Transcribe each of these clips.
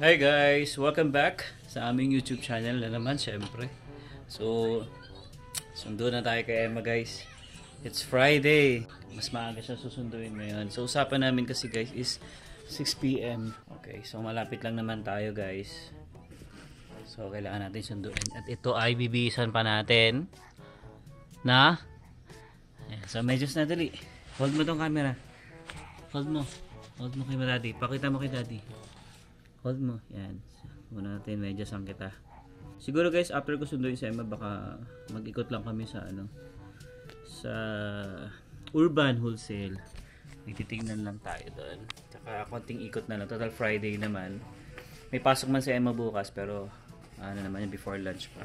Hi guys! Welcome back sa aming YouTube channel na naman syempre. So, sundo na tayo kay Emma guys. It's Friday. Mas maaga siya susunduin ngayon. So, usapan namin kasi guys is 6 PM. Okay, so malapit lang naman tayo guys. So, kailangan natin sunduin. At ito ay bibisan pa natin na ayan. So, medyo nadali. Hold mo tong camera. Hold mo. Hold mo kay daddy. Pakita mo kay daddy. Hold mo. Yan. Muna natin. Medyo sang kita. Siguro guys, after ko sunduin si Emma, baka mag-ikot lang kami sa sa Urban Wholesale. Nagtitignan lang tayo doon. Tsaka konting ikot na lang. Total Friday naman. May pasok man si Emma bukas, pero ano naman yung before lunch pa.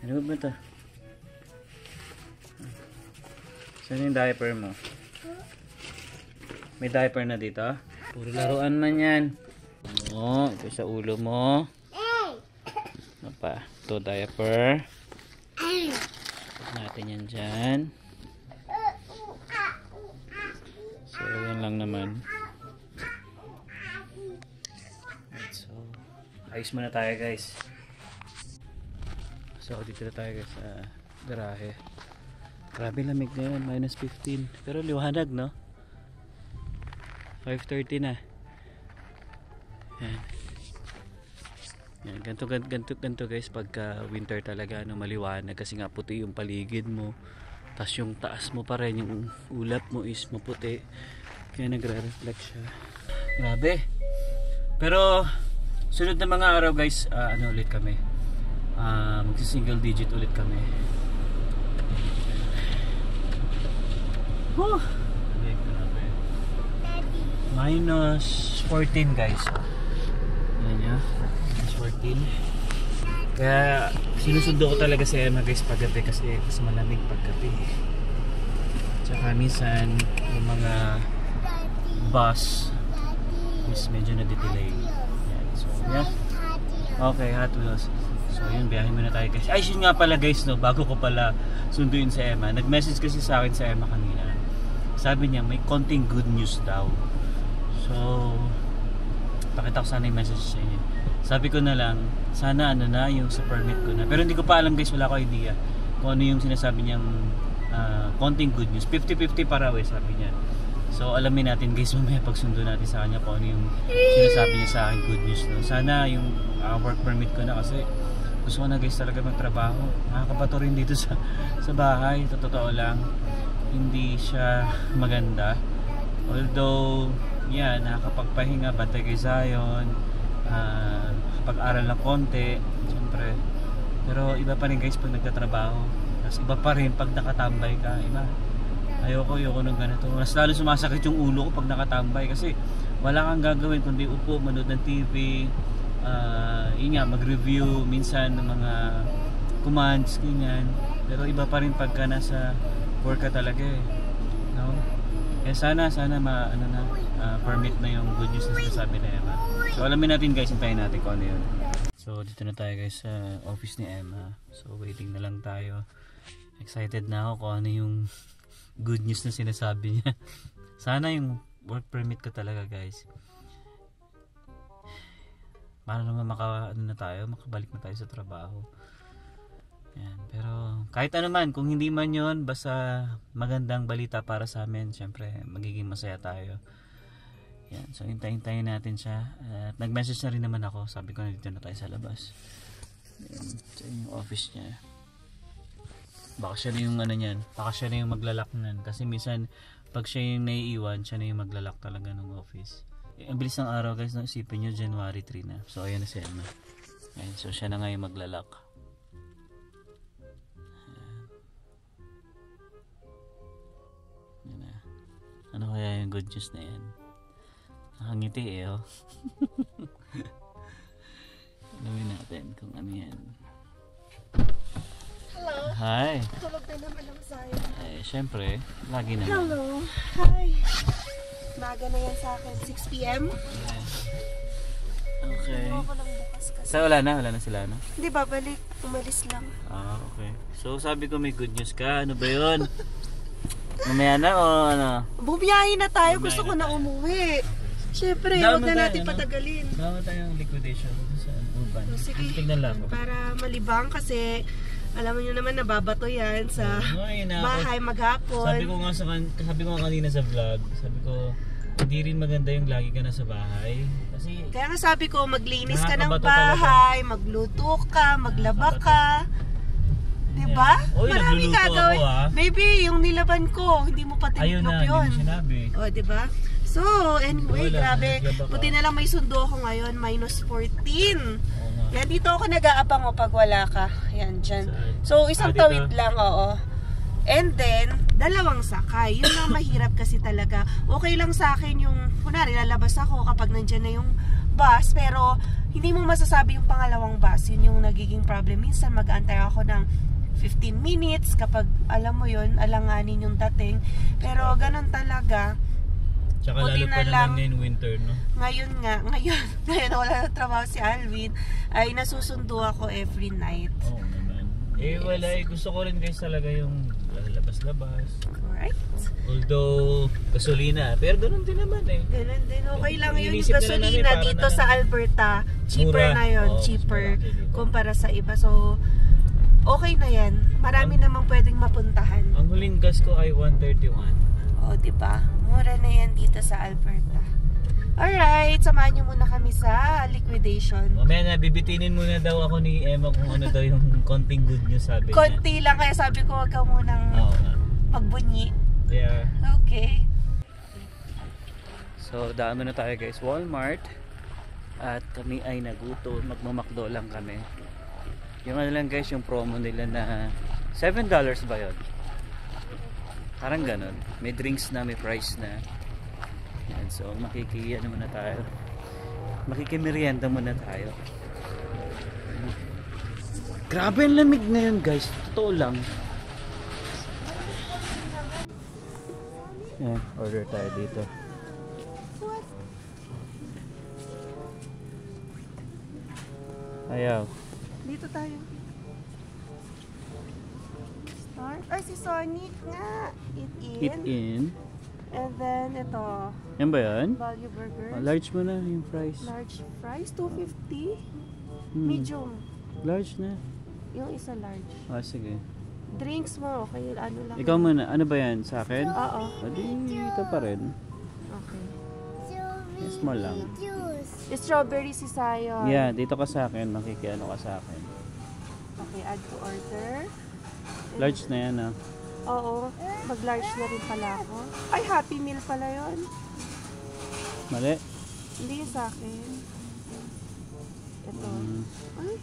Ano ba ito? Saan yung diaper mo? May diaper na dito? Puro laruan man yan. Ito sa ulo mo. Ano pa? Ito diaper. Put natin yan dyan. So yan lang naman. So ayos muna tayo guys. So dito na tayo guys sa garahe. Grabe lamig ngayon, -15. Pero liwanag no? 5:30 na. Yan. Yan, ganto guys pagka winter talaga maliwanag kasi nga puti yung paligid mo. Tapos yung taas mo pa rin, yung ulap mo is maputi. Kaya nagre-reflect siya. Grabe. Pero sunod na mga araw guys, ulit kami. Magsi-single digit ulit kami. Whew. -14 guys. Yan niya. -14. Kaya sinusundo ko talaga si Emma guys paggabi kasi mas malamig paggabi. Tsaka minsan yung mga bus is medyo na-delay. Yan. So yeah. Okay, Hot Wheels. So yun, biyahe muna tayo guys. Ay, yun nga pala guys no, bago ko pala sunduin si Emma. Nag-message kasi sa akin si Emma kanina. Sabi niya may konting good news daw. So pakita ko sana yung message sa inyo. Sabi ko na lang, sana na yung sa permit ko na. Pero hindi ko pa alam guys, wala ko idea kung ano yung sinasabi niyang konting good news. 50-50 para sabi niya. So alamin natin guys mamaya pagsundo natin sa kanya kung ano yung sinasabi niya sa akin good news. No? Sana yung work permit ko na kasi gusto ko na guys talaga magtrabaho. Nakakabato rin dito sa bahay. Totoo lang, hindi siya maganda. Although yan, nakakapagpahinga, bantay kay Zion, pag-aral ng konti, siyempre. Pero iba pa rin guys pag nagtatrabaho. Tapos iba pa rin pag nakatambay ka, iba. Ayoko nung ganito. Mas lalo sumasakit yung ulo ko pag nakatambay kasi wala kang gagawin kundi upo, manood ng TV, yun nga, mag-review minsan ng mga commands, ganyan. Pero iba pa rin pagka nasa work ka talaga eh. No? Eh sana permit na yung good news na sinasabi ni Emma. So alamin natin guys, hintayin natin kung ano yun. So dito na tayo guys sa office ni Emma. So waiting na lang tayo. Excited na ako kung ano yung good news na sinasabi niya. Sana yung work permit ko talaga guys. Para naman makabalik na tayo sa trabaho. Yan. Pero kahit ano man, kung hindi man yun, basta magandang balita para sa amin, syempre magiging masaya tayo. Yan. So hintayin natin siya. At nag-message na rin naman ako. Sabi ko na dito na tayo sa labas. Yan. So yung office niya. Baka siya na yung niyan. Baka siya na yung maglalak nan. Kasi minsan pag siya yung naiiwan, siya na yung maglalak talaga ng office. Ang bilis ng araw guys, no? Isipin nyo January 3 na. So ayan na si Emma. Ayan. So siya na nga yung maglalak. Ano kaya yung good news na yan? Nakangiti eh oh. Alamin natin kung ano yan. Hello. Hi. Tulog na naman ang Zion. Eh, syempre, lagi naman. Hello. Hi. Maga na yan sa akin. 6 PM. Yeah. Okay. Ako lang bukas kasi. So wala na sila no? Hindi babalik. Umalis lang. Okay. So sabi ko may good news ka. Ano ba yun? Mamaya na o ano? Bumiyahin na tayo. Bumiyahin Gusto ko na na umuwi. Siyempre, Dama huwag na tayo, natin ano? patagalin. Dapat tayong liquidation sa urban. O, sige, Tignan lang ako. para malibang kasi alam mo nyo naman nababato yan sa Ay, na ako. bahay maghapon. Sabi ko nga kanina sa vlog, sabi ko hindi rin maganda yung lagi ka na sa bahay. Kasi Kaya nga sabi ko, maglinis ka ng Nakakabato bahay, magluto ka, maglaba ka. Diba? Yeah. Oy, Marami nagluluto gagawin. ako, ah. Maybe yung nilaban ko, hindi mo pa ayun tiniklop na, hindi yun. mo sinabi. O, diba? So, anyway, Wala, grabe. naglaba ka. Buti na lang may sundo ako ngayon, -14. Oo nga. Yan, dito ako nag-aabang o pag wala ka. Yan, dyan. Saan? So, isang Dito? tawid lang, oo. And then, dalawang sakay. Yun ang mahirap kasi talaga. Okay lang sa akin yung, kunwari, lalabas ako kapag nandyan na yung bus, pero hindi mo masasabi yung pangalawang bus. Yun yung nagiging problem. Minsan, mag-aantay ako ng 15 minutes kapag, alam mo yun, alanganin yung dating. Pero, ganun talaga. Tsaka Buti lalo na pa lang. naman ngayon winter, no? Ngayon na wala na trabaho si Alvin, ay nasusundo ako every night. Oo naman. Eh, wala eh. Gusto ko rin guys talaga yung labas-labas. Alright? Although, gasolina. Pero ganun din naman eh. Ganun din. Okay lang yun. Yung Iniisip nila namin, gasolina para dito na sa Alberta, cheaper mura. na yun. Oo, Cheaper mas malaki dito. kumpara sa iba. So, okay na yan. Marami namang pwedeng mapuntahan. Ang huling gas ko ay 131. O, diba? Mura na yan dito sa Alberta. Alright, samahan nyo muna kami sa liquidation. Mamaya na, bibitinin muna daw ako ni Emma kung ano daw yung konting good news sabi niya. Konti lang, kaya sabi ko wag ka munang Oo nga. magbunyi. Kaya, Okay. so daan muna tayo guys, Walmart. At kami ay naguto, magmamakdo lang kami. Yung ano lang guys, yung promo nila na $7 ba yun? Parang ganun. May drinks na, may price na. Yan, so ano muna tayo. Makikimerienda muna tayo. Grabe ang lamig ngayon guys, totoo lang. Yan, order tayo dito. Ayaw. Dito tayo. Start. Ay, si Sonic nga. Eat in. And then, ito. Yan ba yan? Value burgers. Oh, large mo na yung price. Large fries, 250. Hmm. Medium. Large na. Yung isa large. Ah, sige. Drinks mo, okay, ano lang. Ikaw muna, ano ba yan? Sa akin? Oo. O di, ito pa rin. Okay. Small lang. Strawberry si Sayon. Yeah, dito ka sa akin. Makikiano ka sa akin. Okay, add to order. Large na yan ah. Oo. Mag-large na rin pala ako. Ay, Happy Meal pala yon. Mali. Hindi yung sa akin. Ito. Mm. Ay.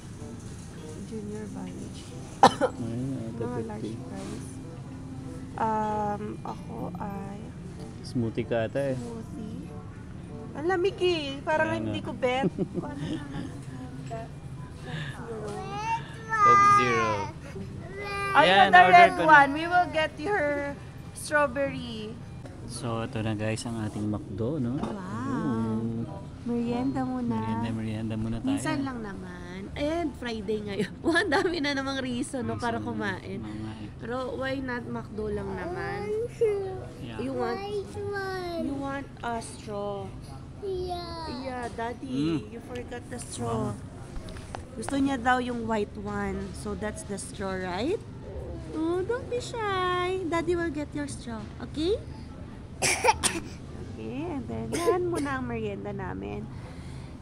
Junior Village. Ayun, ito Mga large 50. price. Ako ay Smoothie ka ata eh. smoothie. Ang lamig eh. Parang Kaya hindi nga. ko bet. Kung ano naman. Coke Zero. Ay, Ayan, the order red ko na. one. We will get your strawberry. So, ito na guys ang ating McDo, no? Wow. Merienda muna. Merienda muna tayo. Minsan lang naman. And Friday ngayon. Ang dami na namang reason no, para kumain. Mga eh. Pero why not McDo lang naman? Yeah. You want a straw. Yeah, Daddy. You forgot the straw. Gusto niya daw yung white one. So that's the straw, right? Oh, don't be shy. Daddy will get your straw. Okay? Okay, and then yan muna ang merienda namin.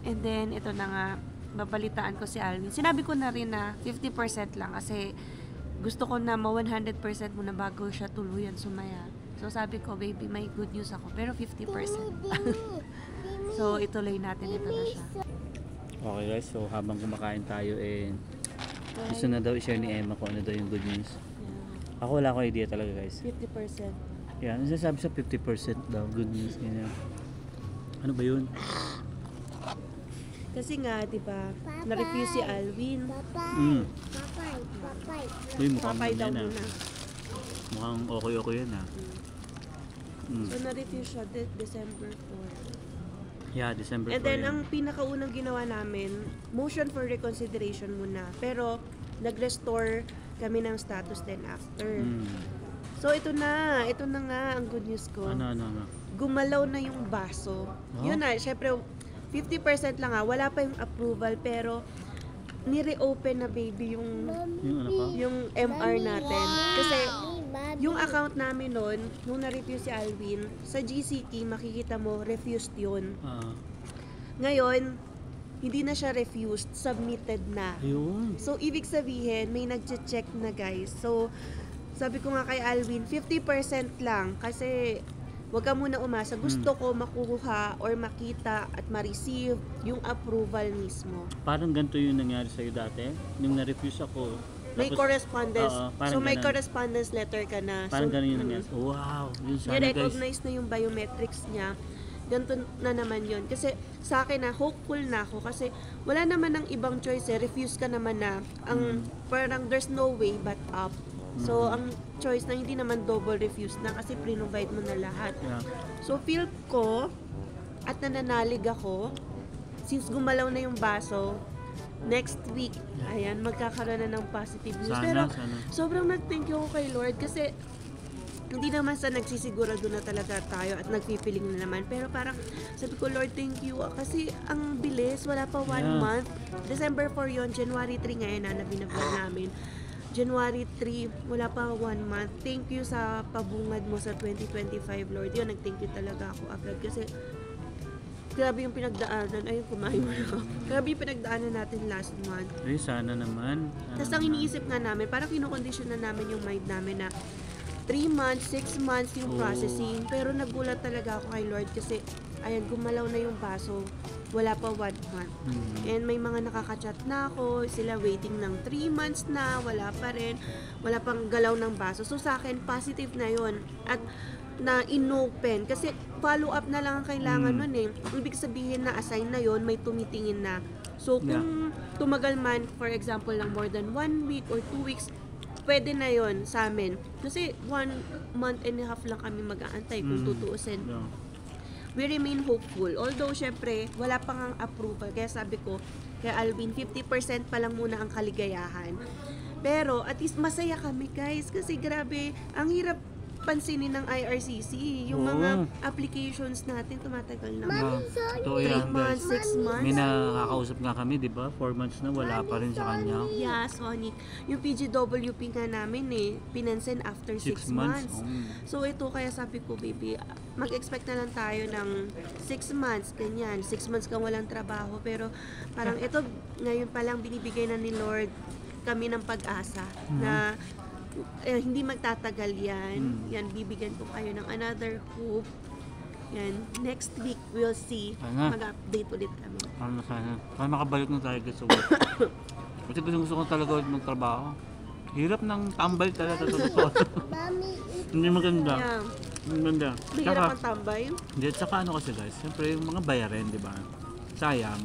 And then ito na nga, babalitaan ko si Alvin. Sinabi ko na rin na 50% lang kasi gusto ko na ma 100% muna bago siya tuluyan sumaya. So sabi ko, baby, may good news ako. Pero 50%. So ituloy natin, ito na siya. Okay guys, so habang kumakain tayo gusto na daw i-share ni Emma kung ano daw yung good news. Yeah. Ako wala akong idea talaga guys. 50%. Yan, nasasabi sa 50% daw good news. Ganyan. Ano ba yun? Kasi nga, di ba, na-refuse si Alvin. Mm. Uy, mukhang Papay daw yan muna. Mukhang okay yan Mm. So na-refuse siya December 4. Yeah, December 4 And then, yan. ang pinakaunang ginawa namin, motion for reconsideration muna. Pero, nag-restore kami ng status then after. Mm. So, ito na nga ang good news ko. Ano? gumalaw na yung baso. Oh? Yun na, syempre 50% lang wala pa yung approval pero ni-reopen na baby yung Yung ano pa? yung MR natin. Kasi yung account namin noon, nung na-review si Alvin, sa GCT makikita mo refused yun. Ngayon, hindi na siya refused, submitted na. Ayun. So, ibig sabihin, may nagche-check na guys. So, sabi ko nga kay Alvin, 50% lang kasi wag ka muna umasa. Gusto ko makuha or makita at ma-receive yung approval mismo. Parang ganito yung nangyari sa'yo dati. Nung na-refuse ako. May tapos, correspondence. parang So, may ganun. correspondence letter ka na. Parang so, ganun yung nangyari. Wow. Yun sana guys. i-recognize na yung biometrics niya. Ganito na naman yun. Kasi sa akin na, hopeful na ako. Kasi wala naman ng ibang choice eh. Refuse ka naman na. Ang parang there's no way but up. So, ang choice na hindi naman double refuse na kasi pre-provide mo na lahat. Yeah. So, feel ko at nananalig ako since gumalaw na yung baso, next week, ayan, magkakaroon na ng positive news. Sana, Pero, sana. sobrang nag-thank you ako kay Lord kasi hindi naman sa nagsisigurado na talaga tayo at nagpipiling na naman. Pero parang sabi ko, Lord, thank you. Kasi ang bilis, wala pa 1 Yeah. month. December 4 yon, January 3 ngayon na binabag namin. January 3, wala pa 1 month. Thank you sa pabungad mo sa 2025, Lord. Yun, nag-thank you talaga ako agad. Kasi grabe yung pinagdaanan. Ayun, kumain mo na ako. Grabe yung pinagdaanan natin last month. Ay, sana naman. Tapos ang iniisip nga namin, parang kinokondisyon na namin yung mind namin na 3 months, 6 months yung Oo. processing. Pero nagulat talaga ako kay Lord kasi ayan, gumalaw na yung baso. Wala pa 1 month. And may mga nakaka-chat na ako, sila waiting ng 3 months na, wala pa rin. Wala pang galaw ng baso. So sa akin, positive na yon. At na inopen. Kasi follow up na lang ang kailangan nun eh. Ibig sabihin na assign na yon, may tumitingin na. So kung tumagal man, for example, lang more than 1 week or 2 weeks, pwede na yon sa amin. Kasi 1 month and a half lang kami mag-aantay kung tutuusin. Yeah. We remain hopeful. Although, syempre, wala pang ang approval. Kaya sabi ko, kay Alvin, 50% pa lang muna ang kaligayahan. Pero, at least masaya kami, guys. Kasi grabe, ang hirap pansinin ng IRCC. Yung Oo. mga applications natin, tumatagal na. Totoo 3 yan, months, guys. 6 months. May nakakausap nga kami, di ba? 4 months na wala pa rin sa kanya. Yeah, Sonic. Yung PGWP nga namin pinansin after 6 months. So ito kaya sabi ko, baby, mag-expect na lang tayo ng 6 months, ganyan. 6 months kang walang trabaho. Pero parang ito, ngayon pa lang binibigay na ni Lord kami ng pag-asa na hindi magtatagal yan. Yan, bibigyan ko kayo ng another hope. Yan, next week we'll see. Sana. Mag-update ulit kami. Sana. Sana makabalik na tayo guys sa work. Kasi gusto ko talaga ulit magtrabaho. Hirap ng tambay talaga sa totoo. Hindi maganda. Yeah. Hindi maganda. Mahirap ang tambay. Hindi, tsaka ano kasi guys, siyempre yung mga bayarin, di ba? Sayang.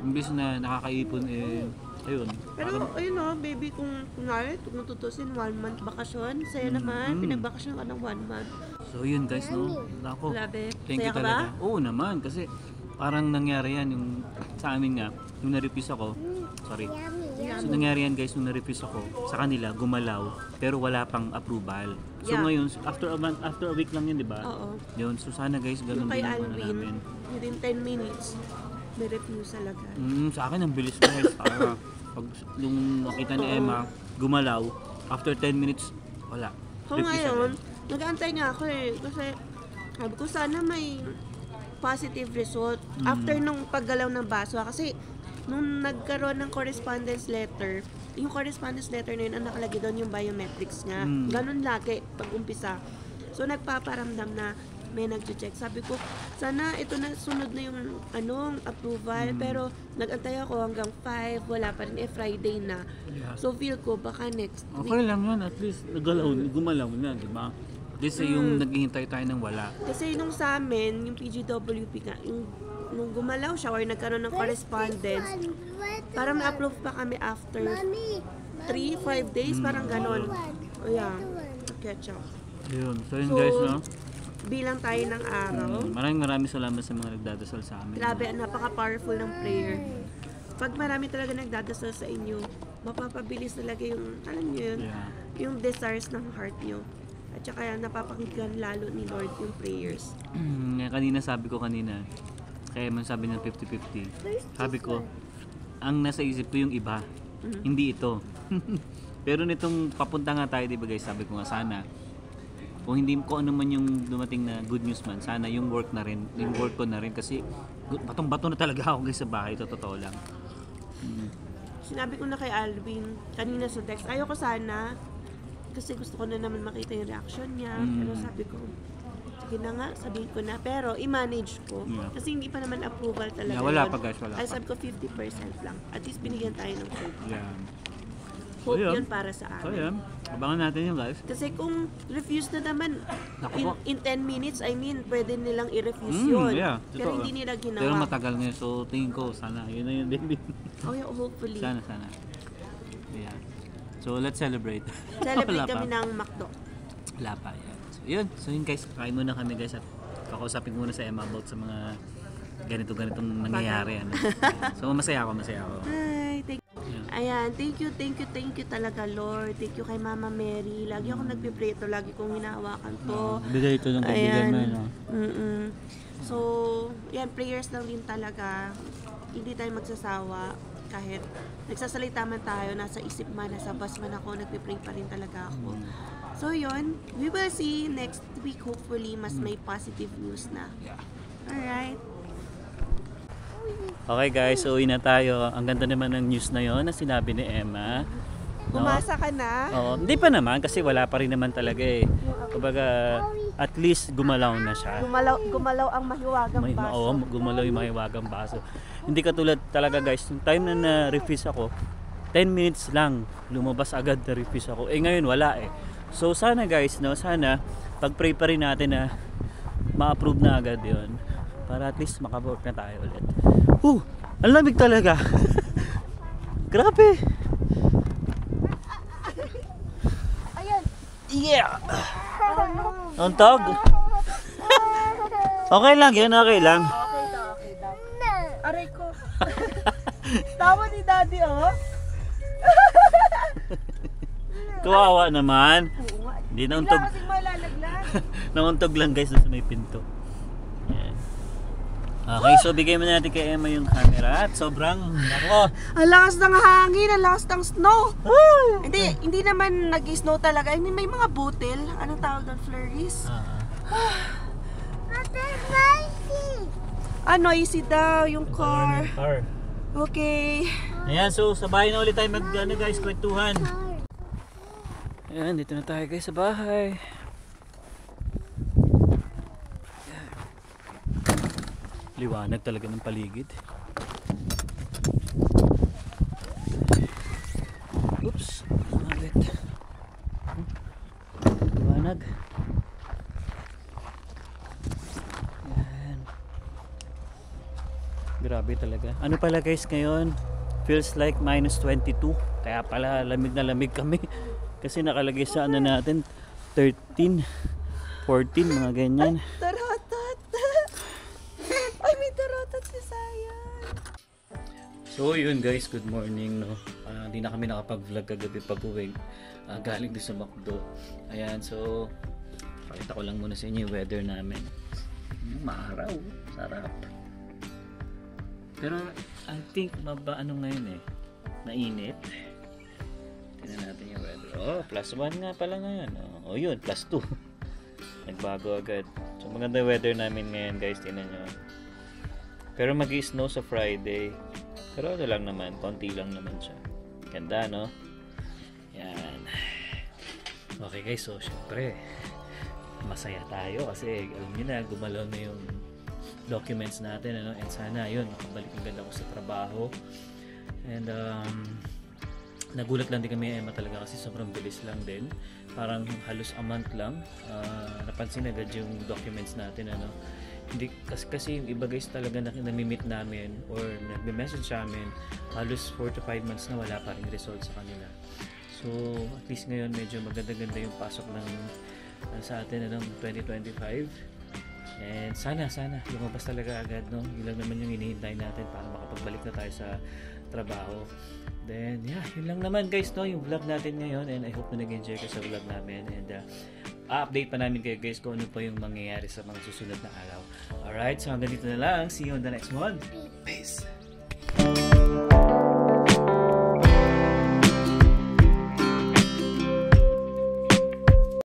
Imbis na nakakaipon ayun. Pero ayun o, baby, kung kunwari, kung tutusin 1 month bakasyon, saya naman, pinagbakasyon ka ng 1 month. So yun guys, no? Ako, Grabe. thank Saya you ka talaga. ba? Oo naman, kasi parang nangyari yan yung sa amin nga, yung na-refuse ako. Sorry. So nangyari yan guys, nung na-refuse ako, sa kanila, gumalaw, pero wala pang approval. So Yeah. ngayon, after a week lang yun, di ba? Oo. Yun, so sana guys, ganun Yung kay din yung ano namin. Alvin, within 10 minutes, may refusal agad. Sa akin, ang bilis guys. Pag nung nakita ni Emma, gumalaw, after 10 minutes, wala. So Refuse ngayon, agad. nag-aantay nga ako eh. Kasi sabi ko sana may positive result. After nung paggalaw ng baso. Kasi nung nagkaroon ng correspondence letter, yung correspondence letter na yun, ang nakalagay doon yung biometrics nga. Ganun lagi pag umpisa. So nagpaparamdam na may nag-check. Sabi ko, sana ito na sunod na yung approval. Pero nag-antay ako hanggang 5, wala pa rin. Friday na. Yeah. So feel ko, baka next week. Okay lang yun, at least gumalaw na, di ba? Kasi yung naghihintay tayo ng wala. Kasi nung sa amin, yung PGWP nga, nung gumalaw siya or nagkaroon ng correspondence, parang na-approve pa kami after 3-5 days, parang ganon. O yeah, catch up. Yun. So yun So, guys, no? bilang tayo ng araw, Maraming salamat sa mga nagdadasal sa amin. grabe, napaka-powerful ng prayer. Pag marami talaga nagdadasal sa inyo, mapapabilis talaga yung, alam nyo yun, Yeah. yung desires ng heart nyo. At At saka napapakinggan lalo ni Lord yung prayers. Kanina sabi ko kanina, kaya man sabi ng 50-50. Sabi ko, ang nasa isip ko yung iba, hindi ito. Pero nitong papunta nga tayo, di ba guys, sabi ko nga sana, kung hindi ko ano man yung dumating na good news man, sana yung work na rin, yung work ko na rin kasi batong-bato na talaga ako guys sa bahay, ito totoo lang. Sinabi ko na kay Alvin kanina sa text, ayoko sana kasi gusto ko na naman makita yung reaction niya. Pero sabi ko, sige na nga, sabihin ko na. Pero i-manage ko. Kasi hindi pa naman approval talaga. Yeah, wala pa guys, wala Ay, pa. sabi ko 50% lang. At least binigyan tayo ng hope. Yeah. Hope So, yun para sa So amin. yan, abangan natin yung guys. Kasi kung refuse na naman, Naku po. in 10 minutes, I mean, pwede nilang i-refuse yun. Yeah, Pero totoo. hindi nila ginawa. Pero matagal ngayon, so tingin ko sana, yun na yun din. Oh, yeah, hopefully. Sana. Yeah. So let's celebrate. Celebrate Wala pa. kami ng McDo. Wala pa yan. So yun guys, kain muna kami guys at kakausapin muna sa Emma about sa mga ganitong nangyayari. Ano. So masaya ako. Hi, thank you. Yeah. Ayan, thank you talaga Lord. Thank you kay Mama Mary. Lagi ako nagpipray ito, lagi kong hinahawakan to. Bigay ito ng kaibigan mo. No? So, yan, prayers lang din talaga. Hindi tayo magsasawa. Kahit nagsasalita man tayo, nasa isip man, nasa bus man ako, nagpipray pa rin talaga ako. So yun, we will see next week hopefully mas may positive news na. Yeah. Alright. Okay guys, so uwi na tayo. Ang ganda naman ng news na yon na sinabi ni Emma. No? Umasa ka na? Oo, hindi pa naman kasi wala pa rin naman talaga eh. Kumbaga, at least gumalaw na siya. Gumalaw ang mahiwagang baso. Oo, gumalaw yung mahiwagang baso. Hindi katulad talaga guys, yung time na na-refuse ako, 10 minutes lang, lumabas agad na refuse ako. Eh ngayon wala eh. So sana guys, no, sana pag-pray pa rin natin na ma-approve na agad yon para at least makawork na tayo ulit. Ang lamig talaga. Grabe. Ayan. Yeah. Untog. Okay lang, yun okay lang. Okay daw. Aray ko. Tawa ni Daddy, oh. Kawawa naman. Hindi na untog. Bigla kasing malalaglag. Nauntog lang guys doon sa may pinto. Yan. Okay, so bigay mo natin kay Emma yung camera at sobrang Ang lakas ng hangin, ang lakas ng snow. Hindi naman nag-snow talaga. I mean, may mga butil. Anong tawag doon? Flurries? Noisy daw yung car. Okay. Ayan, so sa bahay na ulit tayo guys, kwentuhan. Ayan, dito na tayo guys sa bahay. Liwanag talaga ng paligid. Oops, ulit. Liwanag. Ayan. Grabe talaga. Ano pala guys ngayon? Feels like minus 22. Kaya pala lamig na lamig kami. Kasi nakalagay sa ano natin 13, 14 mga ganyan. Tarotot. Ay, may tarotot si Sayan. So yun guys, good morning no. Hindi na kami nakapag-vlog kagabi pag-uwi. Galing din sa McDo. Ayan, so pakita ko lang muna sa inyo yung weather namin. Maaraw, sarap. Pero I think ano ngayon eh, mainit. Tingnan natin yung weather. Oh, +1 nga pala ngayon. Oh, yun, +2. Nagbago agad. So maganda yung weather namin ngayon guys, tingnan nyo. Pero mag-i-snow sa Friday. Pero ano lang naman, konti lang naman siya. Ganda, no? Yan. Okay guys, so syempre masaya tayo kasi alam niyo na, gumalaw na yung documents natin, ano? And sana yun, makabalik agad ako sa trabaho. And nagulat lang din kami Emma talaga kasi sobrang bilis lang din. Parang halos a month lang. Napansin agad yung documents natin, ano? Hindi kasi yung iba guys talaga nami-meet namin or nagme-message sa amin, halos 4 to 5 months na wala pa ring result sa kanila. So at least ngayon medyo maganda-ganda yung pasok ng sa atin ng 2025. And sana lumabas talaga agad, no? Yun lang naman yung hinihintay natin para makapagbalik na tayo sa trabaho. Then yeah, yun lang naman guys, no, yung vlog natin ngayon, and I hope na nag-enjoy ka sa vlog namin. And update pa namin kayo guys kung ano pa yung mangyayari sa mga susunod na araw. Alright, so hanggang dito na lang. See you on the next one. Peace!